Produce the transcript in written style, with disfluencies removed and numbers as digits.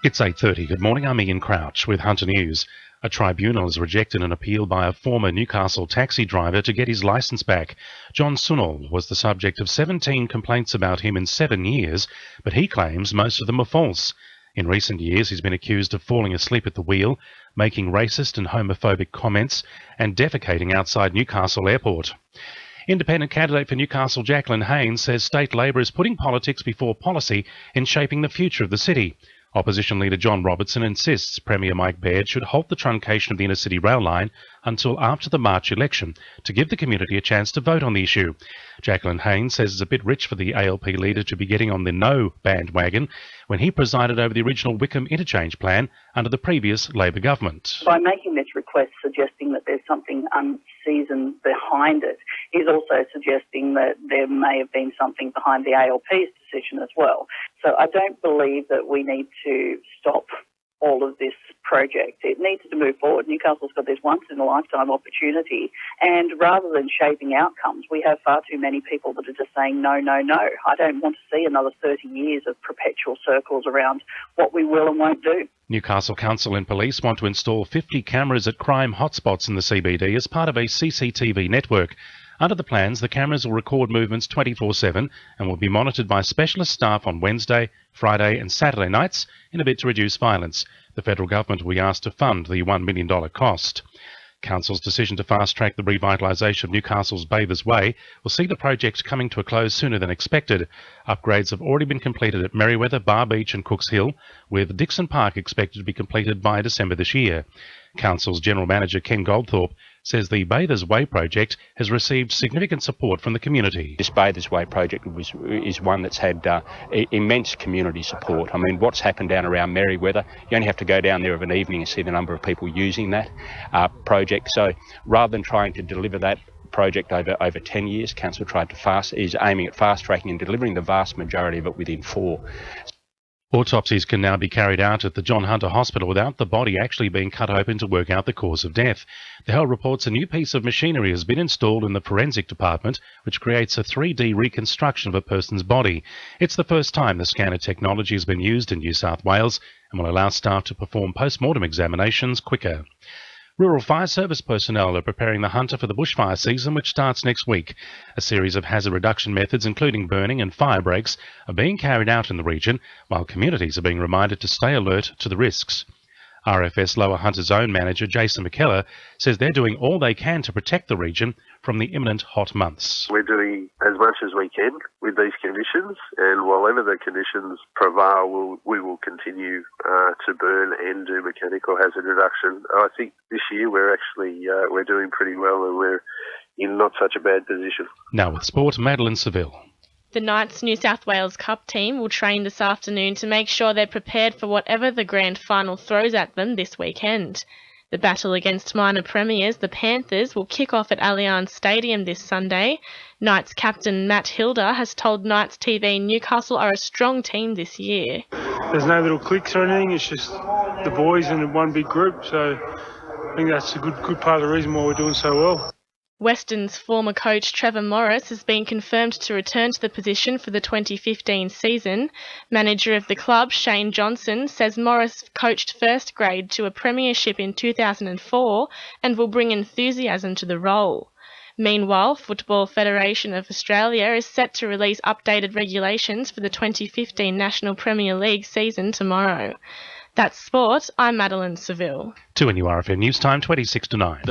It's 8:30. Good morning, I'm Ian Crouch with Hunter News. A tribunal has rejected an appeal by a former Newcastle taxi driver to get his licence back. John Sunnell was the subject of 17 complaints about him in 7 years, but he claims most of them are false. In recent years, he's been accused of falling asleep at the wheel, making racist and homophobic comments, and defecating outside Newcastle Airport. Independent candidate for Newcastle Jacqueline Haynes says state Labor is putting politics before policy in shaping the future of the city. Opposition leader John Robertson insists Premier Mike Baird should halt the truncation of the inner-city rail line until after the March election to give the community a chance to vote on the issue. Jacqueline Haynes says it's a bit rich for the ALP leader to be getting on the no bandwagon when he presided over the original Wickham interchange plan under the previous Labor government. By making this request suggesting that there's something unseasoned behind it, he's also suggesting that there may have been something behind the ALP's decision as well. So I don't believe that we need to stop all of this project. It needs to move forward. Newcastle's got this once-in-a-lifetime opportunity, and rather than shaping outcomes, we have far too many people that are just saying no, no, no. I don't want to see another 30 years of perpetual circles around what we will and won't do. Newcastle Council and Police want to install 50 cameras at crime hotspots in the CBD as part of a CCTV network. Under the plans, the cameras will record movements 24/7 and will be monitored by specialist staff on Wednesday, Friday and Saturday nights in a bid to reduce violence. The federal government will be asked to fund the $1 million cost. Council's decision to fast-track the revitalisation of Newcastle's Bathers Way will see the project coming to a close sooner than expected. Upgrades have already been completed at Merriweather, Bar Beach and Cooks Hill, with Dixon Park expected to be completed by December this year. Council's General Manager Ken Goldthorpe says the Bathers Way project has received significant support from the community. This Bathers Way project is one that's had immense community support. I mean, what's happened down around Merriweather, you only have to go down there of an evening and see the number of people using that project. So rather than trying to deliver that project over 10 years, Council is aiming at fast-tracking and delivering the vast majority of it within 4. Autopsies can now be carried out at the John Hunter Hospital without the body actually being cut open to work out the cause of death. The Herald reports a new piece of machinery has been installed in the forensic department, which creates a 3D reconstruction of a person's body. It's the first time the scanner technology has been used in New South Wales and will allow staff to perform post-mortem examinations quicker. Rural Fire Service personnel are preparing the Hunter for the bushfire season, which starts next week. A series of hazard reduction methods, including burning and fire breaks, are being carried out in the region, while communities are being reminded to stay alert to the risks. RFS Lower Hunter Zone Manager Jason McKellar says they're doing all they can to protect the region from the imminent hot months. We're doing as much as we can with these conditions, and whatever the conditions prevail, we will continue to burn and do mechanical hazard reduction. I think this year we're doing pretty well, and we're in not such a bad position. Now with sport, Madeline Seville. The Knights New South Wales Cup team will train this afternoon to make sure they're prepared for whatever the grand final throws at them this weekend. The battle against minor premiers, the Panthers, will kick off at Allianz Stadium this Sunday. Knights captain Matt Hilder has told Knights TV Newcastle are a strong team this year. There's no little cliques or anything, it's just the boys in one big group, so I think that's a good part of the reason why we're doing so well. Western's former coach Trevor Morris has been confirmed to return to the position for the 2015 season. Manager of the club, Shane Johnson, says Morris coached first grade to a premiership in 2004 and will bring enthusiasm to the role. Meanwhile, Football Federation of Australia is set to release updated regulations for the 2015 National Premier League season tomorrow. That's sport. I'm Madeline Seville. 2 NURFM News Time, 26 to 9.